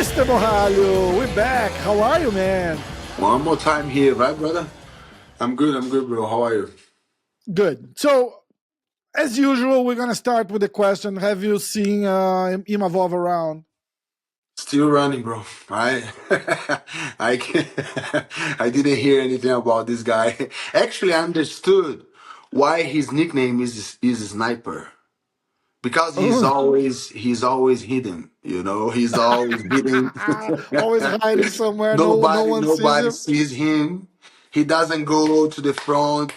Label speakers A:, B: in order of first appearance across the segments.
A: Mr. Borralho, we're back. How are you, man?
B: One more time here, right, brother? I'm good, bro. How are you?
A: Good. So, as usual, we're gonna start with the question: have you seen Imavov around?
B: Still running, bro. I I can I didn't hear anything about this guy. Actually, I understood why his nickname is Sniper. Because he's always hidden, he's always hidden.
A: Always hiding somewhere. No
B: nobody
A: one sees
B: nobody
A: him.
B: sees him. He doesn't go to the front.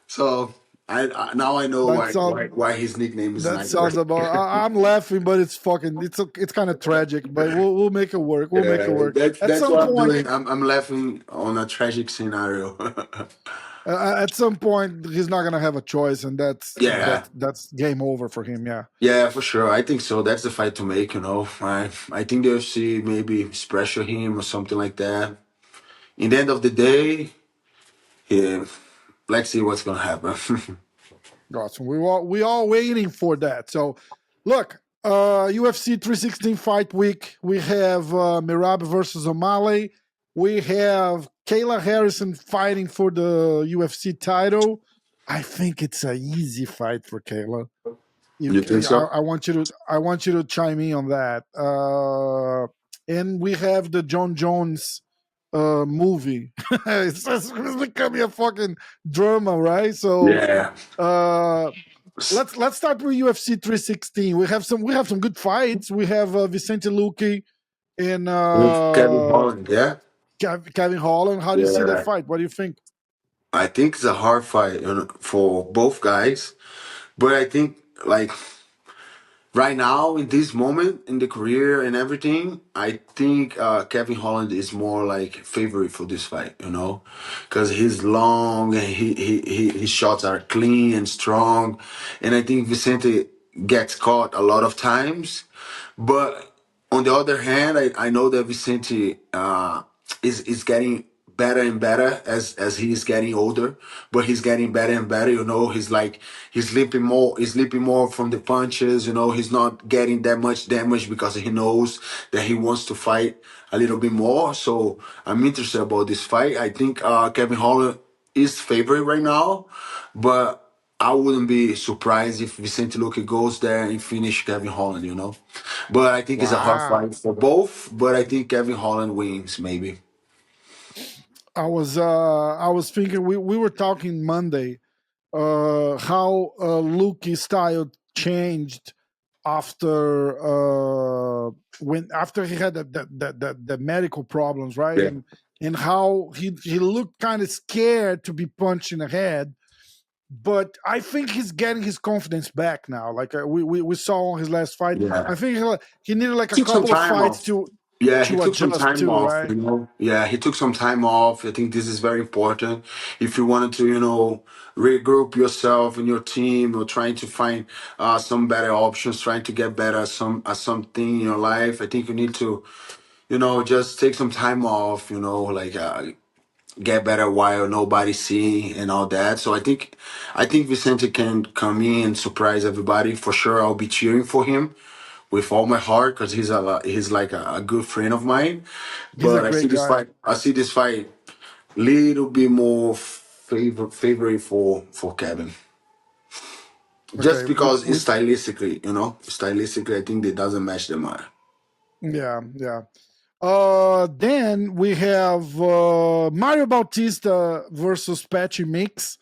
B: So now I know
A: That
B: why
A: sounds.
B: why why his nickname is
A: That
B: Sniper.
A: sounds about. I'm laughing, but it's kind of tragic. But we'll make it work. We'll make it
B: Yeah,
A: work.
B: that's
A: At
B: that's
A: some
B: what I'm
A: point,
B: doing. I'm laughing on a tragic scenario.
A: he's not gonna have a choice, and
B: Yeah,
A: that's game over for him. Yeah.
B: yeah, for sure. I think so. That's the fight to make. I think the UFC maybe pressure him or something like that. In the end of the day, yeah, let's see what's gonna happen.
A: Awesome. We all waiting for that. So, look, UFC 316 fight week. We have Merab versus O'Malley. We have Kayla Harrison fighting for the UFC title. I think it's an easy fight for Kayla.
B: You think so?
A: I want you to chime in on that. And we have the Jon Jones movie. It's becoming a fucking drama, right? So
B: Yeah.
A: uh, let's start with UFC 316. We have some good fights. We have Vicente Luque and
B: With Kevin Holland, yeah?
A: Kevin Holland. How do you see that
B: Yeah.
A: fight? What do you think?
B: I think it's a hard fight, for both guys. But I think, like, right now, in this moment in the career and everything, I think Kevin Holland is more like favorite for this fight, because he's long and his shots are clean and strong, and I think Vicente gets caught a lot of times. But on the other hand, I know that Vicente is getting better and better as he's getting older, but he's getting better and better. He's sleeping more from the punches. He's not getting that much damage because he knows that he wants to fight a little bit more. So I'm interested about this fight. I think Kevin Holland is favorite right now, but I wouldn't be surprised if Vicente Luque goes there and finish Kevin Holland. But I think it's a hard
A: Wow.
B: fight for both. But I think Kevin Holland wins, maybe.
A: I was thinking we were talking Monday how Luke's style changed after after he had the medical problems, right?
B: Yeah.
A: And how he looked kind of scared to be punched in the head. But I think he's getting his confidence back now. Like we saw on his last fight.
B: Yeah.
A: I think he needed like a
B: Took some
A: couple of
B: time
A: fights
B: off.
A: to
B: Yeah, he took some
A: adjust
B: time
A: too,
B: off.
A: right?
B: Yeah, he took some time off. I think this is very important. If you wanted to, regroup yourself and your team, or trying to find some better options, trying to get better at something in your life, I think you need to, just take some time off. Like get better while nobody's seeing and all that. So I think Vicente can come in and surprise everybody for sure. I'll be cheering for him with all my heart because he's like a good friend of mine.
A: He's a
B: But
A: great guy.
B: I see this fight little bit more favorite for Kevin. Just
A: Okay,
B: because it's stylistically, I think it doesn't match them.
A: yeah, yeah. Then we have Mario Bautista versus Patchy Mix.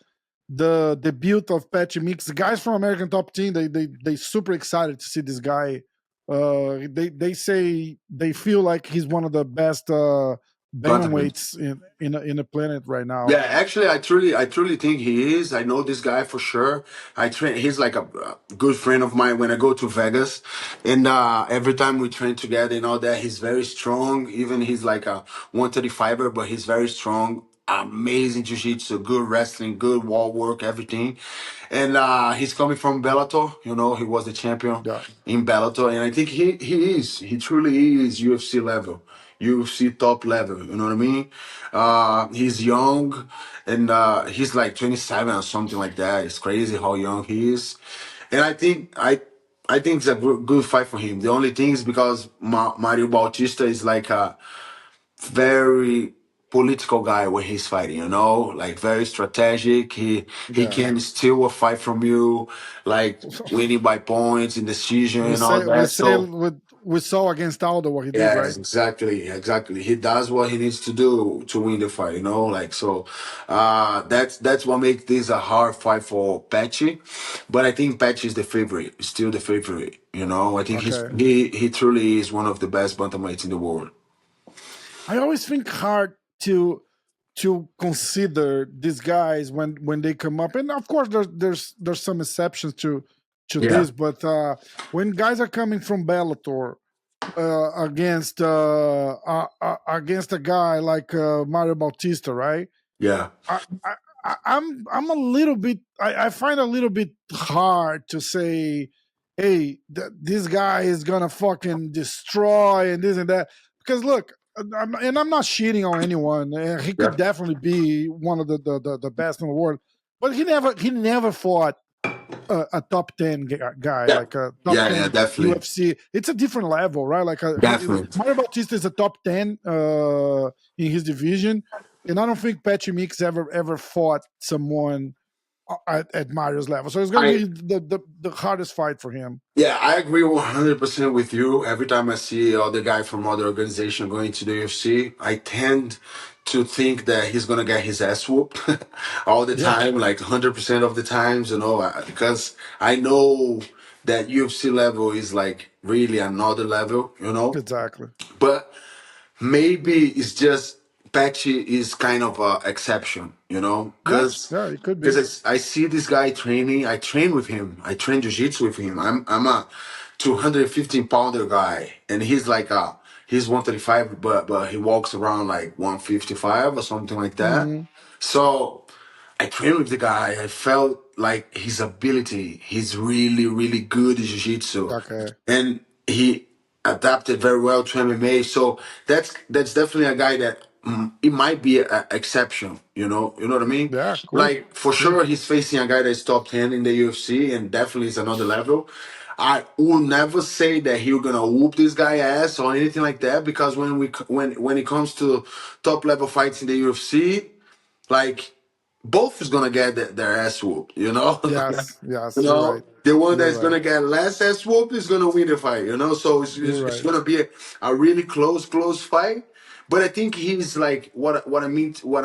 A: The debut of Patchy Mix. The guys from American Top Team, they super excited to see this guy. They say they feel like he's one of the best
B: Bantamweight.
A: bantamweights in the planet right now.
B: Yeah, actually, I truly think he is. I know this guy for sure. He's like a good friend of mine when I go to Vegas, and every time we train together and all that, he's very strong. Even he's like a 135er, but he's very strong. Amazing jiu-jitsu, good wrestling, good wall work, everything. And he's coming from Bellator. He was the champion
A: Yeah,
B: in Bellator, and I think he truly is UFC level. UFC top level, you know what I mean? He's young and he's like 27 or something like that. It's crazy how young he is. And I think I think it's a good fight for him. The only thing is because Mario Bautista is like a very political guy when he's fighting, you know, like very strategic. He
A: Yeah.
B: can steal a fight from you, like winning by points in decision
A: we
B: and all
A: say we
B: that.
A: say
B: So
A: with we saw against Aldo what he did,
B: yes,
A: right?
B: exactly. He does what he needs to do to win the fight, you know, like so. That's what makes this a hard fight for Patchy, but I think Patchy is the favorite, still the favorite. You know, I think
A: Okay.
B: he truly is one of the best bantamweights in the world.
A: I always think hard to consider these guys when they come up, and of course there's some exceptions to
B: Yeah,
A: this, but when guys are coming from Bellator against a guy like Mario Bautista, right?
B: yeah,
A: I, I'm a little bit. I find a little bit hard to say, hey, this guy is gonna fucking destroy and this and that. Because look, and I'm not shitting on anyone. He
B: yeah,
A: could definitely be one of the best in the world, but he never fought a top 10 guy,
B: yeah,
A: like a top
B: yeah,
A: 10
B: definitely,
A: UFC. It's a different level, right? Like
B: definitely.
A: Mario Bautista is a top 10 in his division, and I don't think Patchy Mix ever fought someone at Mario's level. So it's going to
B: I
A: be the hardest fight for him.
B: Yeah, I agree 100% with you. Every time I see other guy from other organization going to the UFC, I tend to think that he's gonna get his ass whooped all the
A: Yeah,
B: time, like 100% of the times, you know, because I know that UFC level is like really another level, you know.
A: exactly.
B: But maybe it's just Patchy is kind of a exception, you know,
A: Yeah,
B: because
A: yeah, it could be.
B: I see this guy training. I train with him. I train jiu-jitsu with him. I'm a 215-pounder guy, and he's 135, but he walks around like 155 or something like that.
A: Hmm.
B: So I trained with the guy. I felt like his ability. He's really, really good at jiu-jitsu,
A: Okay.
B: and he adapted very well to MMA. So that's definitely a guy that it might be an exception. You know what I mean?
A: Yeah, cool.
B: Like for
A: Cool.
B: sure, he's facing a guy that's top 10 in the UFC, and definitely is another level. I will never say that he's gonna whoop this guy ass or anything like that because when it comes to top level fights in the UFC, like both is gonna get their ass whooped, you know.
A: Yes,
B: You
A: yes, you're right.
B: know, the one
A: You're
B: that's
A: right.
B: gonna get less ass whooped is gonna win the fight, you know. So
A: You're
B: it's
A: right.
B: gonna be a really close fight. But I think he's like what I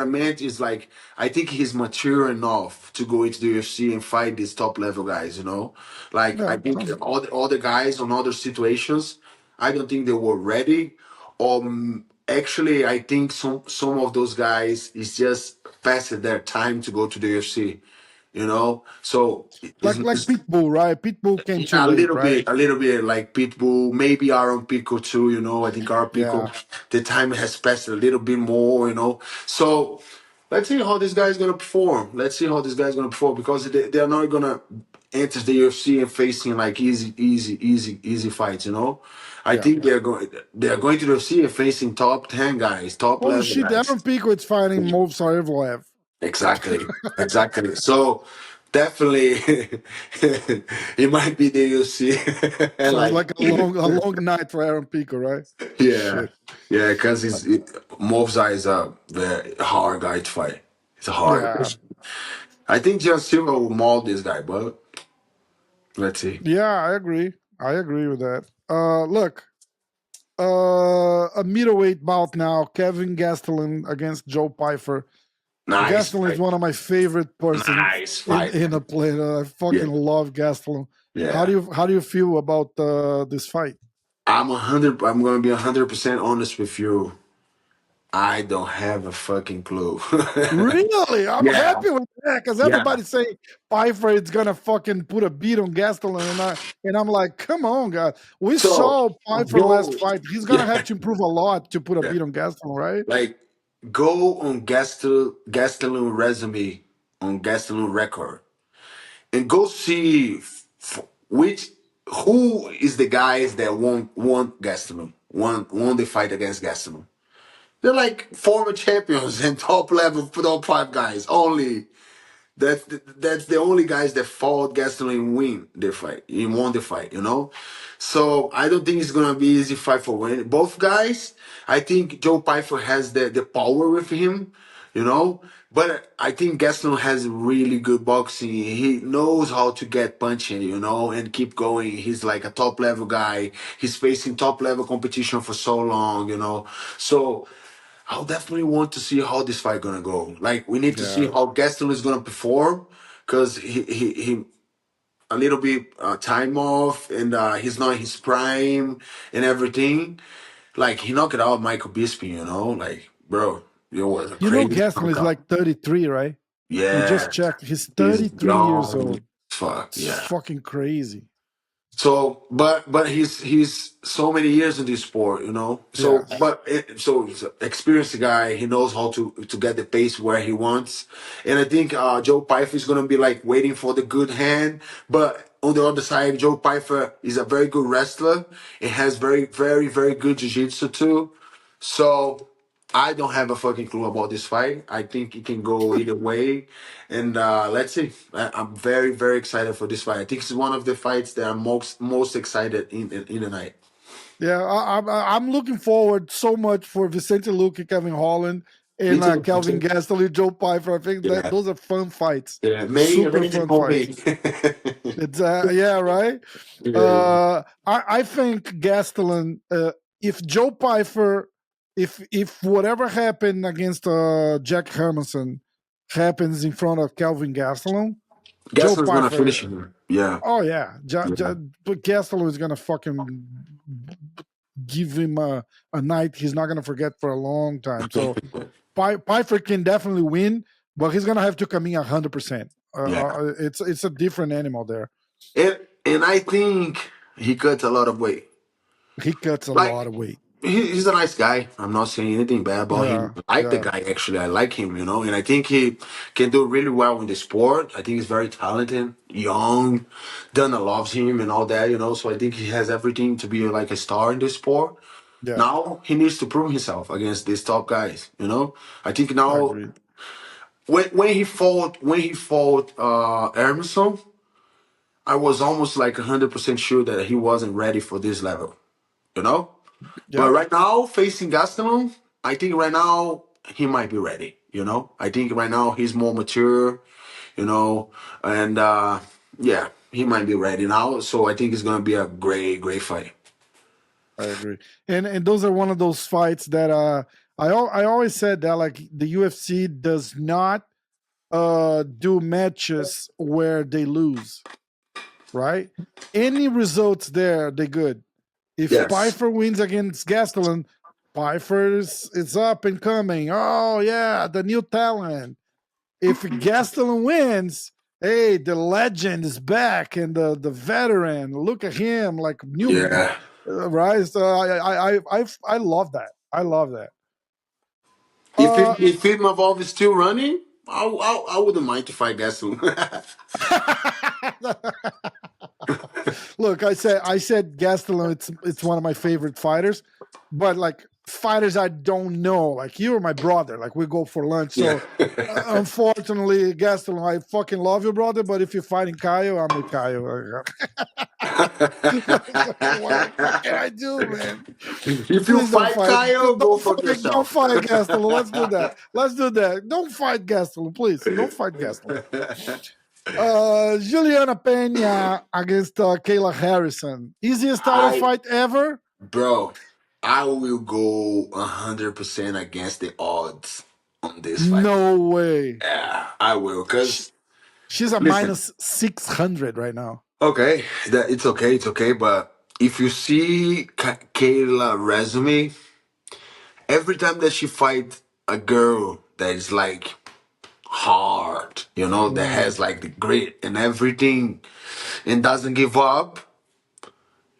B: meant is like I think he's mature enough to go into the UFC and fight these top level guys, you know. Like I
A: Yeah,
B: think
A: sounds
B: all the guys on other situations, I don't think they were ready. Actually, I think some of those guys is just past their time to go to the UFC, you know. So
A: like Pitbull, right? Pitbull came too
B: a
A: late, right?
B: a little bit like Pitbull, maybe Aaron Pico too. You know, I think Aaron Pico,
A: Yeah,
B: the time has passed a little bit more. You know, so let's see how this guy's gonna perform. Let's see how this guy's gonna perform because they're not gonna enter the UFC and facing like easy fights. You know, I
A: yeah.
B: think they're going to the UFC and facing top 10 guys, top
A: Holy
B: level
A: shit,
B: guys.
A: Aaron Pico is fighting Movsar Evloev.
B: Exactly. So definitely, it might be the UFC.
A: So it's
B: Like,
A: like a long night for Aaron Pico, right?
B: yeah,
A: Shit.
B: yeah, because Movza is a very hard guy to fight. It's a hard.
A: Yeah.
B: I think John Silva will maul this guy, but let's see.
A: Yeah, I agree. I agree with that. Look, a middleweight bout now. Kevin Gastelum against Joe Pfeiffer.
B: Nice
A: Gastelum is
B: fight.
A: one of my favorite persons
B: Nice
A: in
B: fight.
A: in a play. I
B: Yeah,
A: fucking love Gastelum.
B: yeah.
A: How do you feel about this fight?
B: I'm gonna be 100% honest with you. I don't have a fucking clue.
A: Really? I'm
B: Yeah,
A: happy with that because
B: yeah.
A: everybody's saying Pfeiffer is gonna fucking put a beat on Gastelum, and I'm like, come on, guys. We
B: So
A: saw Pfeiffer last
B: go.
A: fight. He's gonna have
B: Yeah.
A: to improve a lot to put a
B: Yeah.
A: beat on Gastelum, right?
B: Like, go on Gastelum resume, on Gastelum record, and go see which who is the guys that won Gastelum, won the fight against Gastelum. They're like former champions and top level, top five guys only. That's the only guys that fought Gastelum and win the fight. He won the fight, you know. So I don't think it's gonna be easy fight for win. Both guys, I think Joe Pyfer has the power with him, you know. But I think Gastelum has really good boxing. He knows how to get punching, you know, and keep going. He's like a top level guy. He's facing top level competition for so long, you know. So I'll definitely want to see how this fight gonna go. Like we need to see
A: Yeah.
B: how Gaston is gonna perform because he a little bit time off and he's not in his prime and everything. Like he knocked out Michael Bisping, you know, like bro, it was a
A: You know,
B: crazy
A: Gastelum is
B: knockout.
A: like 33, right? We just
B: Yeah,
A: checked. He's
B: he's
A: 33 years
B: young.
A: old.
B: Fuck
A: It's
B: yeah.
A: fucking crazy.
B: So, but he's so many years in this sport, you know. So,
A: Yes.
B: so he's an experienced guy. He knows how to get the pace where he wants, and I think Joe Pyfer is gonna be like waiting for the good hand. But on the other side, Joe Pyfer is a very good wrestler and has very good jiu-jitsu too. So I don't have a fucking clue about this fight. I think it can go either way. And let's see. I'm very excited for this fight. I think it's one of the fights that I'm most excited in the night.
A: Yeah, I'm looking forward so much for Vicente Luque, Kevin Holland,
B: Me
A: and
B: too. Me
A: Kelvin
B: too.
A: Gastelum, Joe Pyfer. I think that
B: Yeah.
A: those are fun fights.
B: Yeah. May
A: Super
B: arrange it
A: fun
B: for me.
A: fights. It's yeah, right.
B: Yeah.
A: I think Gastelum. If Joe Pyfer, if whatever happened against Jack Hermanson happens in front of Kelvin Gastelum, Joe
B: Gaston's gonna
A: Pyfer.
B: finish him. Yeah.
A: Oh yeah,
B: Yeah.
A: but Gastelum is gonna fucking give him a night he's not gonna forget for a long time. So Pyfer can definitely win, but he's gonna have to come in 100%.
B: Yeah.
A: It's a different animal there.
B: And I think he cuts a lot of weight.
A: He cuts a lot
B: Like
A: of weight.
B: he's a nice guy. I'm not saying anything bad about him.
A: Yeah,
B: I like the
A: yeah,
B: guy actually. I like him, you know, and I think he can do really well in the sport. I think he's very talented, young. Dana loves him and all that, you know. So I think he has everything to be like a star in the sport.
A: yeah.
B: Now he needs to prove himself against these top guys, you know. I think
A: I
B: now
A: agree.
B: when he fought Emerson, I was almost like 100% sure that he wasn't ready for this level, you know. But
A: Yep,
B: right now, facing Gastelum, I think right now he might be ready. You know, I think right now he's more mature. You know, and yeah, he might be ready now. So I think it's gonna be a great fight.
A: I agree. And those are one of those fights that I always said that like the UFC does not do matches where they lose, right? Any results there, they good. If
B: Yes.
A: Pfeiffer wins against Gastelum, Pfeiffer is up and coming. Oh yeah, the new talent. If Gastelum wins, hey, the legend is back and the veteran. Look at him, like new,
B: Yeah.
A: right? So I love that. I love that.
B: If
A: Uh,
B: if Imavov is still running, I wouldn't mind to fight Gastelum.
A: Look, I said Gastelum. It's one of my favorite fighters, but like fighters I don't know. Like you're my brother. Like we go for lunch.
B: Yeah.
A: So unfortunately, Gastelum, I fucking love you, brother. But if you're fighting Caio, I'm with Caio. What can I do, man?
B: If you
A: Please don't
B: fight
A: fight.
B: Kyle, go
A: Don't
B: fuck
A: fight. Don't
B: yourself.
A: fight Gastelum. Let's do that. Let's do that. Don't fight Gastelum, please. Don't fight Gastelum. Juliana Pena against Kayla Harrison. Easiest title
B: I
A: fight ever?
B: Bro, I will go 100% against the odds on this fight.
A: No way.
B: Yeah, I will.
A: Sh-
B: Cause
A: She's a
B: listen,
A: minus 600 right now.
B: okay, that it's okay. But if you see Kayla resume, every time that she fight a girl that is like hard, you know, that
A: Mm,
B: has like the grit and everything, and doesn't give up,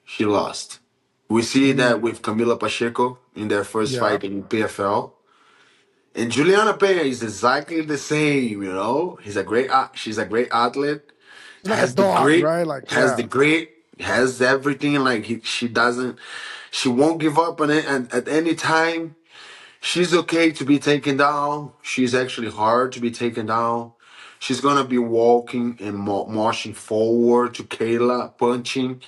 B: she lost. We see that
A: mm,
B: with Camila Pacheco in their first
A: yeah.
B: fight in PFL. And Juliana Pena is exactly the same, you know. She's a great athlete,
A: She's like a
B: has the
A: dog,
B: grit,
A: right? Like,
B: has the
A: yeah.
B: grit, has everything. Like she won't give up on it. And at any time, she's okay to be taken down. She's actually hard to be taken down. she's gonna be walking and marching forward to Kayla, punching.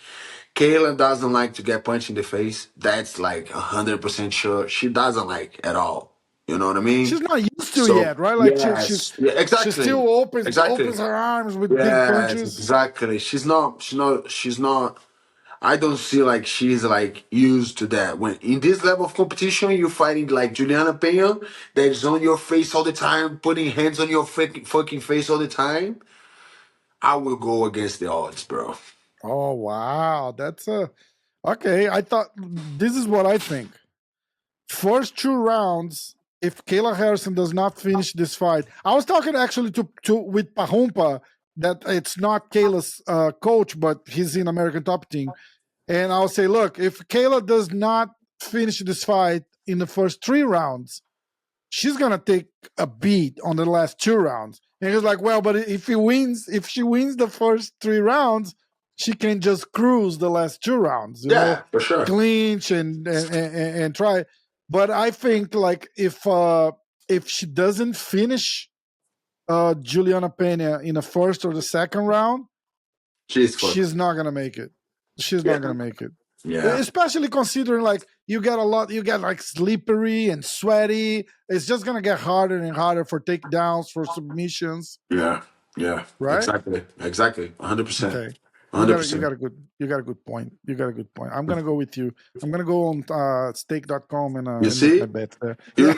B: Kayla doesn't like to get punched in the face. That's like 100% sure. She doesn't like at all. You know what I mean?
A: She's not used to
B: So
A: yet, right? Like
B: yes, yeah,
A: she
B: exactly,
A: still
B: exactly.
A: opens her arms with big
B: Yes,
A: punches.
B: exactly. She's not. I don't see like she's like used to that. When in this level of competition, you're fighting like Juliana Pena, that's on your face all the time, putting hands on your fucking face all the time. I will go against the odds, bro.
A: Oh wow, that's a okay. I thought this is what I think. First two rounds, if Kayla Harrison does not finish this fight, I was talking actually to with Pahumpa that it's not Kayla's coach, but he's in American Top Team, and I'll say, look, if Kayla does not finish this fight in the first three rounds, she's gonna take a beat on the last two rounds. And he's like, well, but if she wins the first three rounds, she can just cruise the last two rounds,
B: Yeah, for sure.
A: clinch and try. But I think like if she doesn't finish Juliana Pena in the first or the second round,
B: She's fucked.
A: she's not gonna make it. She's
B: Yeah,
A: not gonna make it.
B: yeah,
A: Especially considering like you get like slippery and sweaty. It's just gonna get harder and harder for takedowns, for submissions,
B: yeah, yeah.
A: right?
B: Exactly, exactly. 100%,
A: Okay.
B: hundred percent.
A: You got a good point. You got a good point. I'm gonna go with you. I'm gonna go on stake.com
B: You
A: and make my
B: see,
A: bets there. Yeah.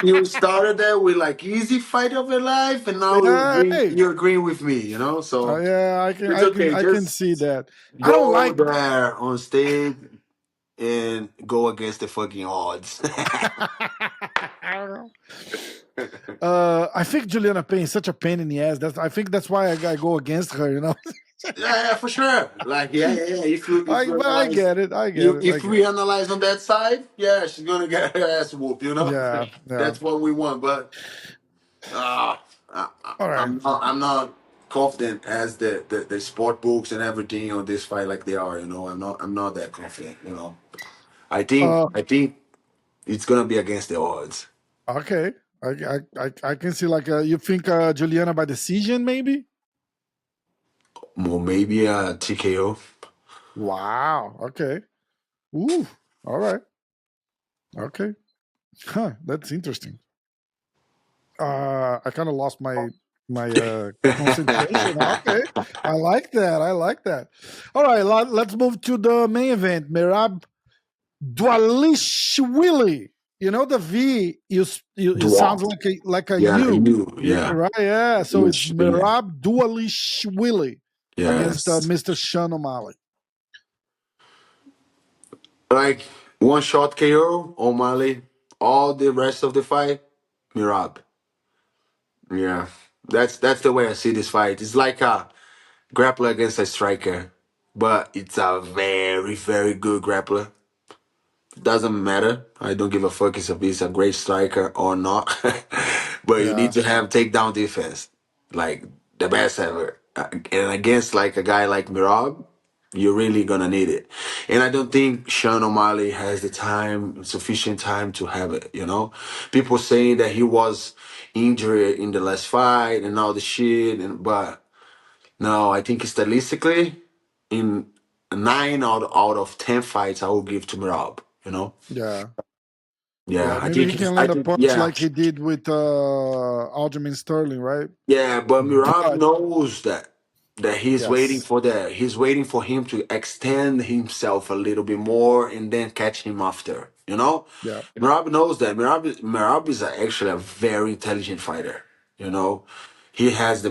B: you started there with like easy fight of your life, and now
A: Yeah, hey.
B: you're agreeing with me. So
A: Yeah,
B: it's okay.
A: I can
B: Just
A: see that. I don't
B: go
A: like
B: there on stage and go against the fucking odds.
A: I think Juliana Payne is such a pain in the ass. I think that's why I go against her.
B: Yeah, for sure. Like, yeah. If you
A: But I
B: analyze,
A: get it. I get it. I
B: if
A: get
B: we
A: it.
B: analyze on that side, yeah, she's gonna get her ass whooped.
A: Yeah, yeah.
B: That's what we want. But uh,
A: All right.
B: I'm not confident as the sport books and everything on this fight like they are. I'm not that confident.
A: Uh,
B: I think it's gonna be against the odds.
A: okay. I can see like you think Juliana by decision maybe.
B: Or maybe a TKO.
A: Wow. Okay. Ooh. All right. Okay. Huh. That's interesting. I kind of lost my concentration. Okay. I like that. I like that. All right. Let's move to the main event. Merab Dvalishvili. You know the V. It sounds
B: Dwarf.
A: like a
B: Yeah,
A: U.
B: you. Yeah.
A: Right? Yeah. So it's
B: Which, yeah.
A: Merab Dvalishvili against
B: Yes.
A: Mr. Sean O'Malley.
B: Like one shot KO, O'Malley. All the rest of the fight, Merab. Yeah, that's the way I see this fight. It's like a grappler against a striker, but it's a very very good grappler. Doesn't matter. I don't give a fuck if he's a great striker or not. But you need
A: Yeah.
B: to have takedown defense, like the best ever. And against like a guy like Mirab, you're really gonna need it. And I don't think Sean O'Malley has the time, sufficient time to have it. People saying that he was injured in the last fight and all the shit, but no, I think stylistically, in 9 out of 10 fights, I will give to Mirab.
A: Yeah.
B: Yeah,
A: Yeah. Maybe he can
B: I
A: land a
B: think,
A: punch
B: yeah,
A: like he did with Aljamain Sterling, right?
B: yeah. But Mirab
A: But
B: knows that
A: yes.
B: he's waiting for him to extend himself a little bit more and then catch him after.
A: Yeah.
B: Mirab knows that. Mirab is actually a very intelligent fighter. You know, he has the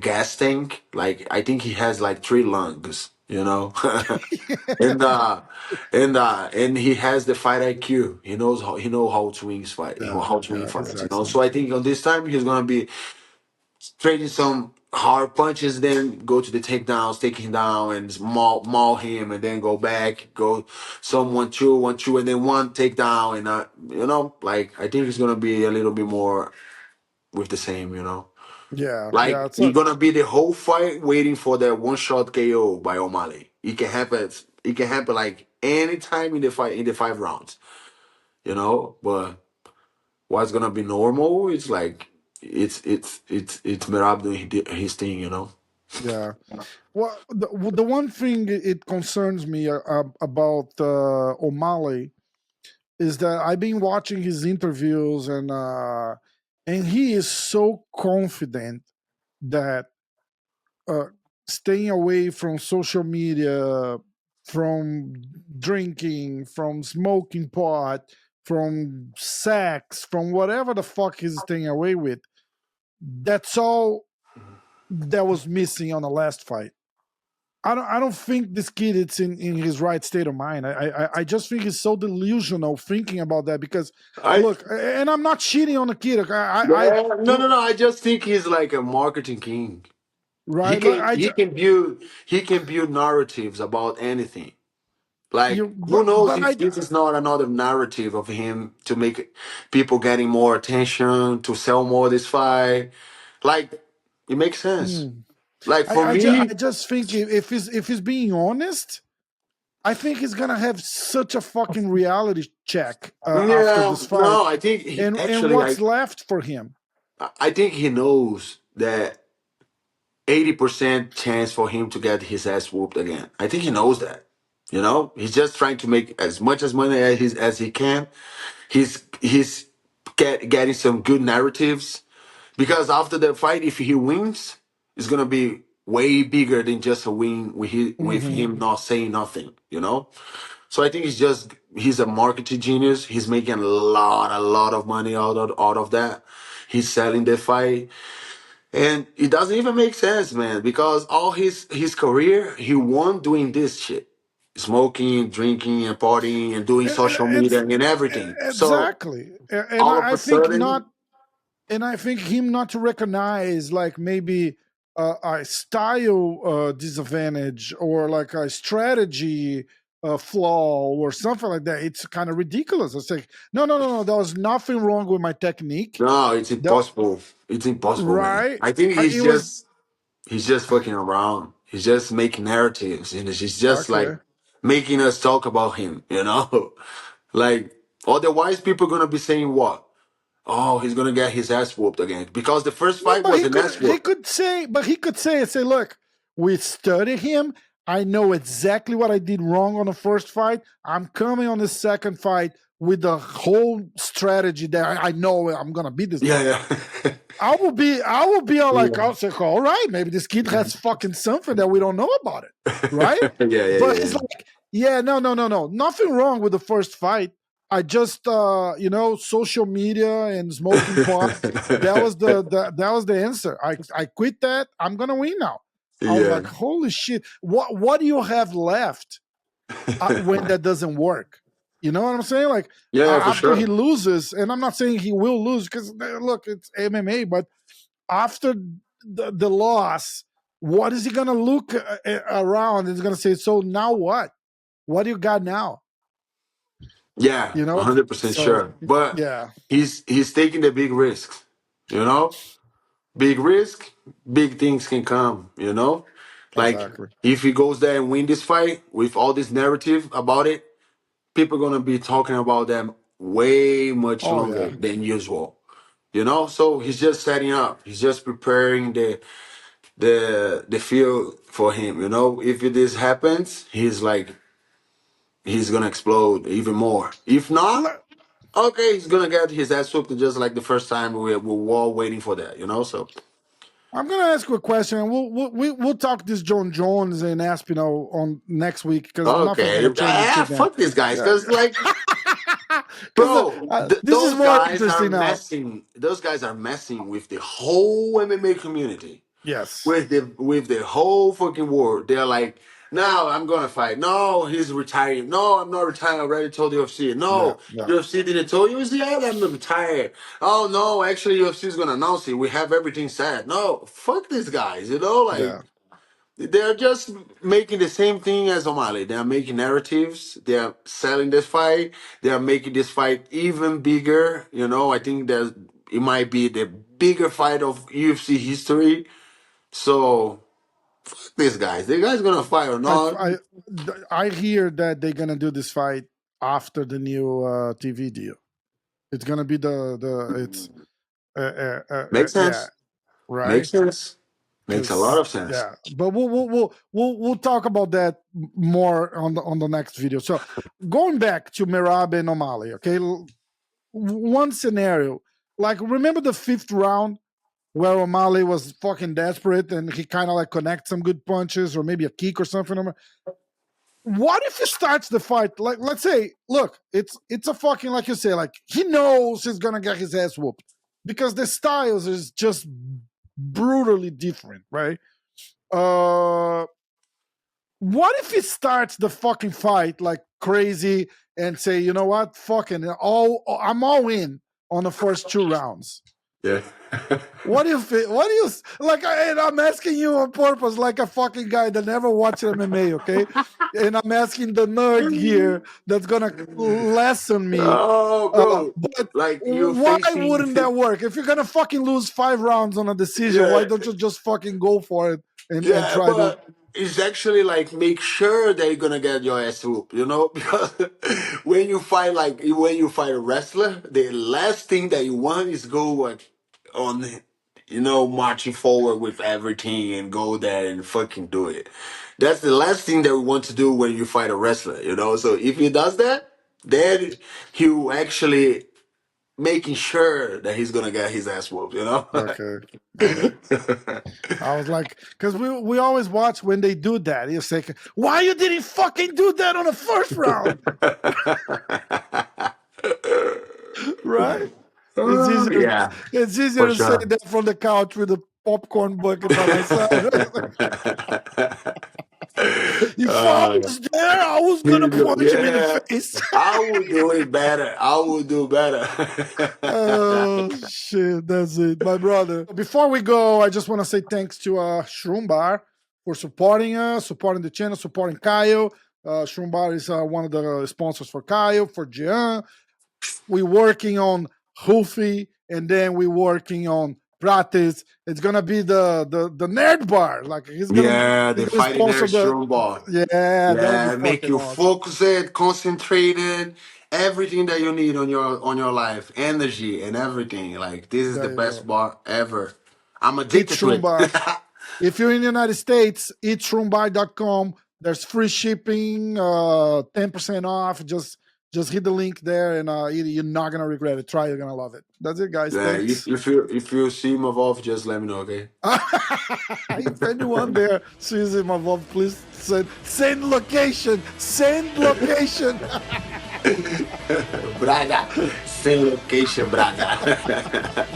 B: gas tank. Like I think he has like 3 lungs. And and he has the fight IQ. He know how to win fight,
A: Yeah.
B: how to win
A: Yeah. He's
B: fights.
A: excellent.
B: So I think on this time he's gonna be trading some hard punches, then go to the takedowns, take him down and maul him, and then go back, go some 1-2, 1-2, and then one takedown, and like I think it's gonna be a little bit more with the same.
A: Yeah. Yeah.
B: Like
A: It's
B: you're
A: a
B: gonna be the whole fight waiting for that one shot KO by O'Malley. It can happen. It can happen like any time in the fight in the 5 rounds. But what's gonna be normal is like it's Merab doing his thing, you know.
A: Yeah. Well, the one thing it concerns me about O'Malley is that I've been watching his interviews, and he is so confident that uh, staying away from social media, from drinking, from smoking pot, from sex, from whatever the fuck he's staying away with. That's all that was missing on the last fight. I don't think this kid is in his right state of mind. I just think he's so delusional thinking about that because
B: I
A: look, and I'm not cheating on the kid.
B: Yeah, no. I just think he's like a marketing king. He
A: Right? Like
B: can he can build he can build narratives about anything. Like,
A: you,
B: who knows
A: but
B: if this is not another narrative of him to make people getting more attention, to sell more this fight. Like, it makes sense.
A: mm,
B: Like for
A: I
B: me,
A: just think if he's being honest, I think he's gonna have such a fucking reality check after
B: yeah,
A: this fight,
B: no, I think he
A: and
B: actually
A: what's left for him.
B: I think he knows that 80% chance for him to get his ass whooped again. I think he knows that. You know, he's just trying to make as much as money as he can. He's getting some good narratives because after the fight, if he wins, it's gonna be way bigger than just a win with
A: Hmm.
B: him not saying nothing. You know, so I think he's a marketing genius. He's making a lot of money out of that. He's selling the fight. And it doesn't even make sense, man, because all his career he won doing this shit. Smoking, drinking, and partying and doing social media
A: It's
B: and everything. So
A: exactly, and
B: all of
A: I
B: a
A: think
B: sudden,
A: not, and I think him not to recognize like maybe a style disadvantage or like a strategy flaw or something like that. It's kind of ridiculous. It's like no. There was nothing wrong with my technique.
B: no, it's
A: The
B: impossible. It's impossible, man.
A: right,
B: I think
A: it was
B: he's just fucking around. He's just making narratives and he's just like
A: okay.
B: making us talk about him, you know? Like otherwise people gonna be saying what? Oh, he's gonna get his ass whooped again. Because the first
A: No,
B: fight
A: but
B: was an ass
A: he
B: whoop.
A: could say, say, look, we studied him. I know exactly what I did wrong on the first fight. I'm coming on the second fight with the whole strategy that I know I'm gonna beat this guy.
B: Yeah, yeah.
A: I will be all like,
B: Yeah.
A: I'll say, all right, maybe this kid has fucking something that we don't know about it, right? But it's
B: Yeah.
A: like, yeah, no, nothing wrong with the first fight. I just, social media and smoking pot. That was the answer. I quit that. I'm gonna win now. I was
B: Yeah.
A: like, holy shit! What do you have left when that doesn't work? You know what I'm saying? Like
B: Yeah, for
A: after he
B: sure.
A: loses, and I'm not saying he will lose because look, it's MMA, but after the loss, what is he gonna look around? He's gonna say, "So now what? What do you got now?"
B: Yeah,
A: You know?
B: 100%
A: So
B: sure. But
A: yeah,
B: he's taking the big risks, you know? Big risk, big things can come, you know? Like
A: exactly.
B: if he goes there and win this fight with all this narrative about it, people gonna be talking about them way much
A: Oh
B: longer
A: yeah.
B: than usual. You know, so he's just setting up. He's just preparing the field for him. You know, if this happens, he's gonna explode even more. If not,
A: Le-
B: okay, he's gonna get his ass whooped just like the first time we were all waiting for that. You know, so
A: I'm gonna ask you a question, and we'll talk this Jon Jones and Aspinall on next week because nothing's
B: okay,
A: gonna change until then.
B: fuck these guys,
A: Yeah,
B: because like,
A: because
B: bro,
A: this is
B: those
A: more
B: guys are
A: interesting now.
B: messing. Those guys are messing with the whole MMA community.
A: Yes.
B: With the whole fucking world. They're like, no, I'm gonna fight. No, he's retiring. No, I'm not retiring. I already told the UFC.
A: Yeah.
B: No,
A: Yeah.
B: UFC didn't tell you. Yeah, I'm retired. Oh no, actually UFC is gonna announce it. We have everything set. No, fuck these guys. You know, like
A: Yeah.
B: they're just making the same thing as O'Malley. They are making narratives. They are selling this fight. They are making this fight even bigger. You know, I think that it might be the bigger fight of UFC history. So these guys. The guy's gonna fight or
A: I,
B: not.
A: I, I hear that they're gonna do this fight after the new TV deal. It's gonna be the it's
B: Makes
A: Yeah,
B: sense.
A: right.
B: Makes sense. Makes a lot
A: Because
B: of sense.
A: yeah, but we'll talk about that more on the next video. So going back to Merab and O'Malley, okay, one scenario, like remember the fifth round where O'Malley was fucking desperate and he kind of like connects some good punches or maybe a kick or something. What if he starts the fight? Like, let's say, look, it's a fucking, like you say, like he knows he's gonna get his ass whooped because the styles is just brutally different, right? Uh, what if he starts the fucking fight like crazy and say, you know what, fucking I'm all in on the first 2 rounds.
B: Yeah.
A: What if what do you like? And I'm asking you on purpose, like a fucking guy that never watched MMA, okay? And I'm asking the nerd here that's gonna lesson me.
B: Oh, bro.
A: But
B: Like you're
A: why
B: facing.
A: wouldn't that work? If you're gonna fucking lose 5 rounds on a decision, why
B: Yeah.
A: don't you just fucking go for it and
B: Yeah,
A: try to?
B: but it's actually like make sure that you're gonna get your ass whooped, you know? Because when you fight a wrestler, the last thing that you want is go like on, marching forward with everything and go there and fucking do it. That's the last thing that we want to do when you fight a wrestler, you know? So if he does that, then he actually making sure that he's gonna get his ass whooped, you know?
A: Okay. I was like, because we always watch when they do that. You say, why you didn't fucking do that on the first round, right? It's easier.
B: Yeah,
A: It's easier
B: for
A: to say
B: sure.
A: that from the couch with a popcorn bucket by my side. If I
B: Uh,
A: was there, I was gonna punch him in the
B: yeah,
A: face.
B: I will do it better. I will do better.
A: Oh shit, that's it, my brother. Before we go, I just want to say thanks to Shroom Bar for supporting us, supporting the channel, supporting Caio. Shroom Bar is one of the sponsors for Caio, for Jean. We're working on Hoofy, and then we're working on Prates. It's gonna be the nerd bar. Like
B: Yeah,
A: he's
B: the
A: gonna
B: fighting
A: sponsor
B: air
A: the.
B: strong ball.
A: Yeah, that'll be
B: Yeah, make
A: fucking
B: you
A: awesome.
B: focused, concentrated, everything that you need on your life, energy and everything. Like this is the
A: There you
B: best
A: go.
B: bar ever. I'm
A: Eat
B: addicted to
A: Shroom
B: it.
A: Bar. If you're in the United States, eatshroombar.com. There's free shipping, 10% off. Just hit the link there, and you're not gonna regret it. Try, you're gonna love it. That's it, guys.
B: Yeah,
A: Thanks.
B: if you see Imavov, just let me know, okay?
A: If anyone there sees him involved, please send location. Send location.
B: Braga, sem location, Braga.